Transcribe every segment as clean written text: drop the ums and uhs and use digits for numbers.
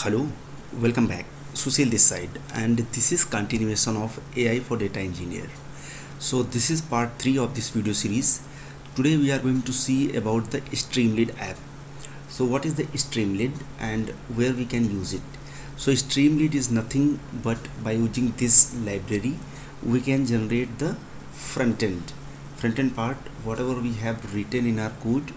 Hello, welcome back. Susil this side, and this is continuation of AI for data engineer. So this is part 3 of this video series. Today we are going to see about the Streamlit app. So what is the Streamlit and where we can use it? So Streamlit is nothing but by using this library we can generate the front end part, whatever we have written in our code,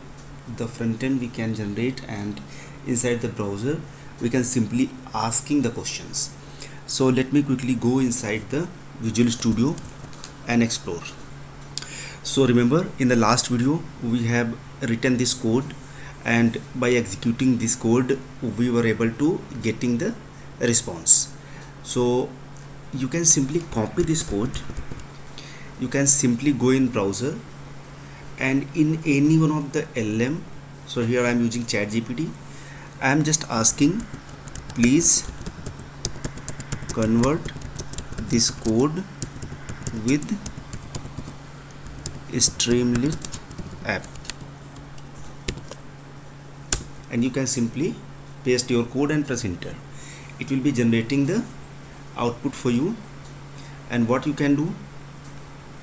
the front end we can generate, and inside the browser we can simply asking the questions. So let me quickly go inside the Visual Studio and explore. So remember, in the last video we have written this code, and by executing this code we were able to getting the response. So you can simply copy this code, you can simply go in browser and in any one of the LLM. So here I am using ChatGPT. I am just asking, please convert this code with Streamlit app, and you can simply paste your code and press enter. It will be generating the output for you. And what you can do,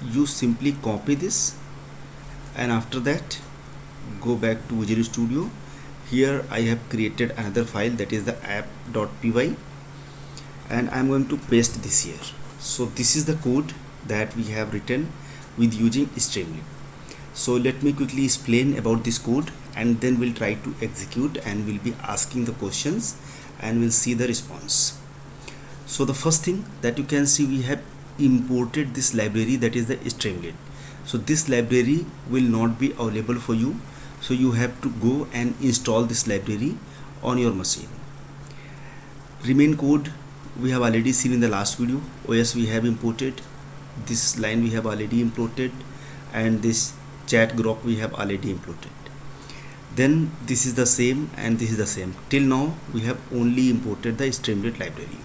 you simply copy this, and after that go back to Visual Studio. Here I have created another file, that is the app.py, and I'm going to paste this here. So this is the code that we have written with using Streamlit. So let me quickly explain about this code, and then we'll try to execute and we'll be asking the questions and we'll see the response. So the first thing that you can see, we have imported this library, that is the Streamlit. So this library will not be available for you, so you have to go and install this library on your machine. Remain code we have already seen in the last video. OS we have imported, this line we have already imported, and this ChatGroq we have already imported. Then this is the same and this is the same. Till now we have only imported the Streamlit library.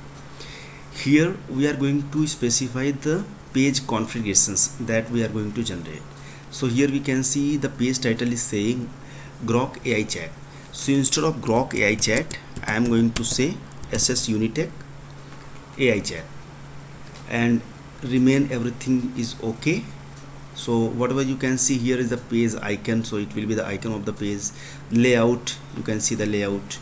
Here we are going to specify the page configurations that we are going to generate. So here we can see the page title is saying GROQ AI Chat. So instead of GROQ AI Chat, I am going to say UNITECH AI Chat, and remain everything is okay. So whatever you can see here is the page icon, so it will be the icon of the page. Layout, you can see the layout,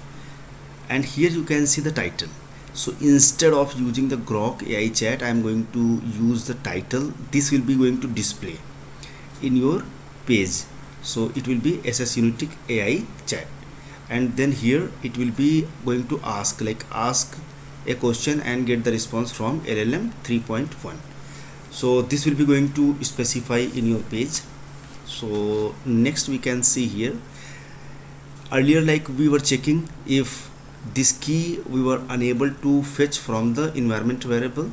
and here you can see the title. So instead of using the GROQ AI Chat, I am going to use the title. This will be going to display in your page, so it will be UNITECH AI Chat, and then here it will be going to ask a question and get the response from LLM 3.1. so this will be going to specify in your page. So next we can see here, earlier we were checking if this key we were unable to fetch from the environment variable,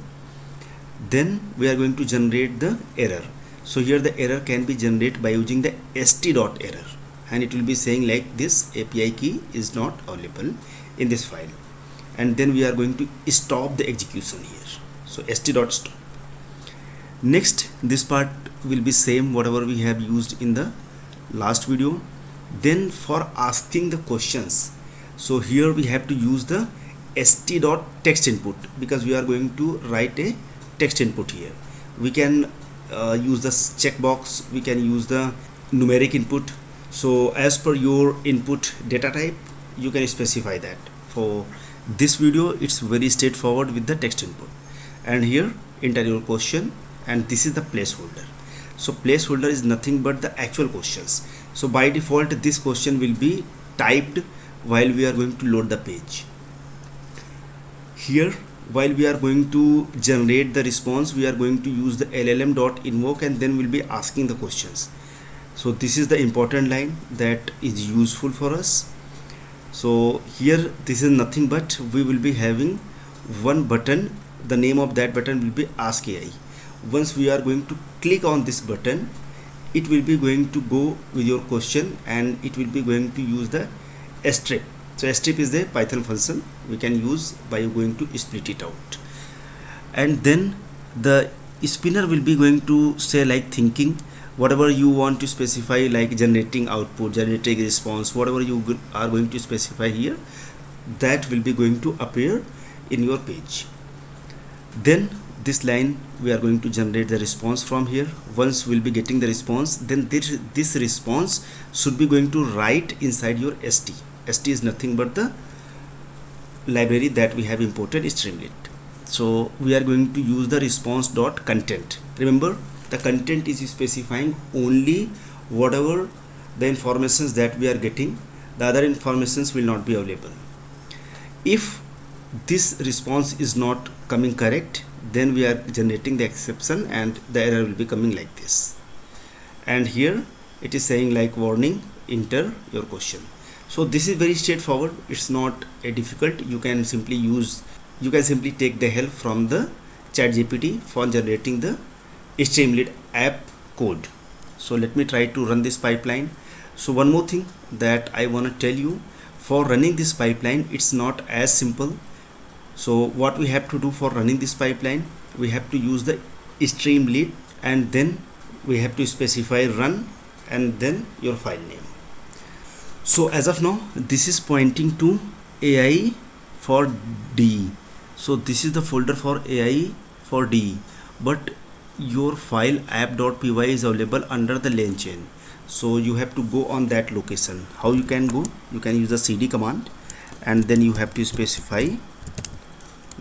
then we are going to generate the error. So here the error can be generated by using the st.error, and it will be saying like this: API key is not available in this file, and then we are going to stop the execution here. So st.stop. Next, this part will be same whatever we have used in the last video. Then for asking the questions, so here we have to use the st.text input, because we are going to write a text input here. We can use the checkbox, we can use the numeric input. So as per your input data type, you can specify that. For this video it's very straightforward with the text input, and here enter your question, and this is the placeholder. So placeholder is nothing but the actual questions. So by default this question will be typed while we are going to load the page. Here while we are going to generate the response, we are going to use the llm.invoke, and then we'll be asking the questions. So this is the important line that is useful for us. So here this is nothing but we will be having one button, the name of that button will be Ask AI. Once we are going to click on this button, it will be going to go with your question, and it will be going to use the strip. So strip is the Python function we can use by going to split it out, and then the spinner will be going to say thinking whatever you want to specify, like generating output, generating response, whatever you are going to specify here, that will be going to appear in your page. Then this line we are going to generate the response from here. Once we'll be getting the response, then this response should be going to write inside your st. St is nothing but the library that we have imported, Streamlit. So we are going to use the response dot content. Remember, the content is specifying only whatever the informations that we are getting. The other informations will not be available. If this response is not coming correct, then we are generating the exception and the error will be coming like this. And here it is saying like warning, enter your question. So this is very straightforward. It's not a difficult. You can simply take the help from the ChatGPT for generating the Streamlit app code. So let me try to run this pipeline. So one more thing that I want to tell you, for running this pipeline, it's not as simple. So what we have to do for running this pipeline, we have to use the Streamlit, and then we have to specify run and then your file name. So as of now, this is pointing to AI for DE. So this is the folder for AI for DE, but your file app.py is available under the len chain. So you have to go on that location. How you can go? You can use the cd command, and then you have to specify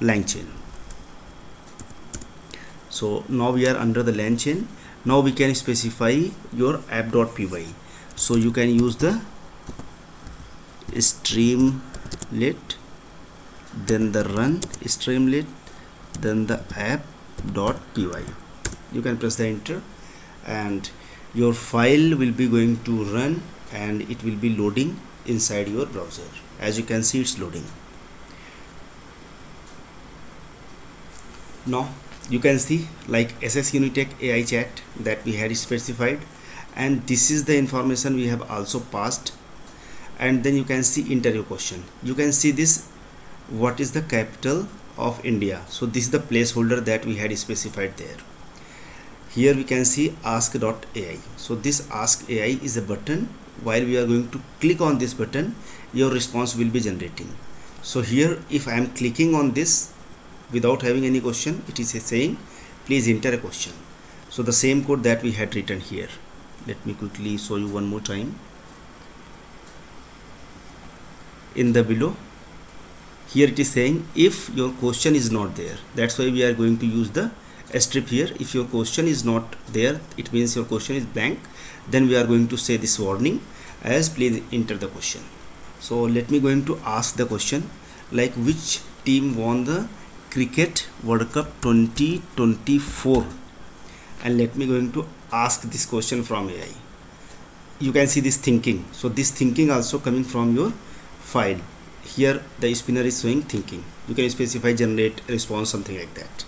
len chain. So now we are under the len chain. Now we can specify your app.py. So you can use the Streamlit, then the run Streamlit, then the app.py. You can press the enter, and your file will be going to run, and it will be loading inside your browser. As you can see, it's loading. Now you can see like SS UNITECH AI Chat that we had specified, and this is the information we have also passed. And then you can see enter your question. You can see this, what is the capital of India. So this is the placeholder that we had specified there. Here we can see ask.ai. So this ask AI is a button. While we are going to click on this button, your response will be generating. So here if I am clicking on this without having any question, it is saying please enter a question. So the same code that we had written here. Let me quickly show you one more time. In the below, here it is saying if your question is not there. That's why we are going to use the strip here. If your question is not there, it means your question is blank. Then we are going to say this warning as please enter the question. So let me going to ask the question like which team won the Cricket World Cup 2024, and let me going to ask this question from AI. You can see this thinking. So this thinking also coming from your file. Here the spinner is showing thinking. You can specify generate response, something like that.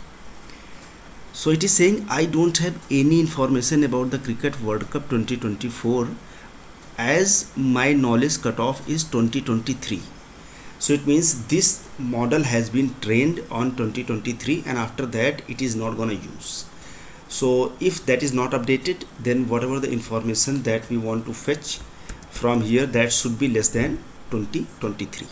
So it is saying I don't have any information about the Cricket World Cup 2024 as my knowledge cutoff is 2023. So it means this model has been trained on 2023, and after that it is not gonna use. So if that is not updated, then whatever the information that we want to fetch from here, that should be less than 2023.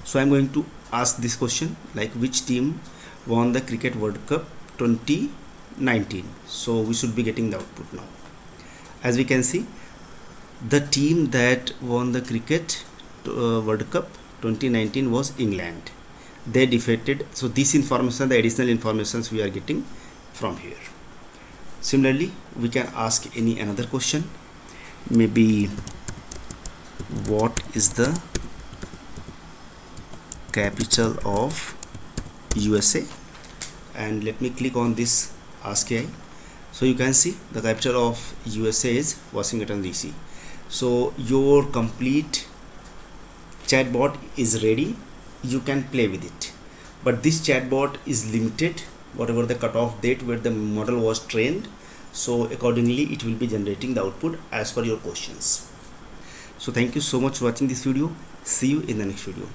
So I'm going to ask this question like which team won the Cricket World Cup 2019. So we should be getting the output now. As we can see, the team that won the Cricket World Cup 2019 was England. They defeated. So this information, the additional informations we are getting from here. Similarly, we can ask any another question. Maybe what is the capital of USA? And let me click on this ask AI. So you can see the capital of USA is Washington DC. So your complete chatbot is ready. You can play with it, but this chatbot is limited whatever the cutoff date where the model was trained. So accordingly it will be generating the output as per your questions. So thank you so much for watching this video. See you in the next video.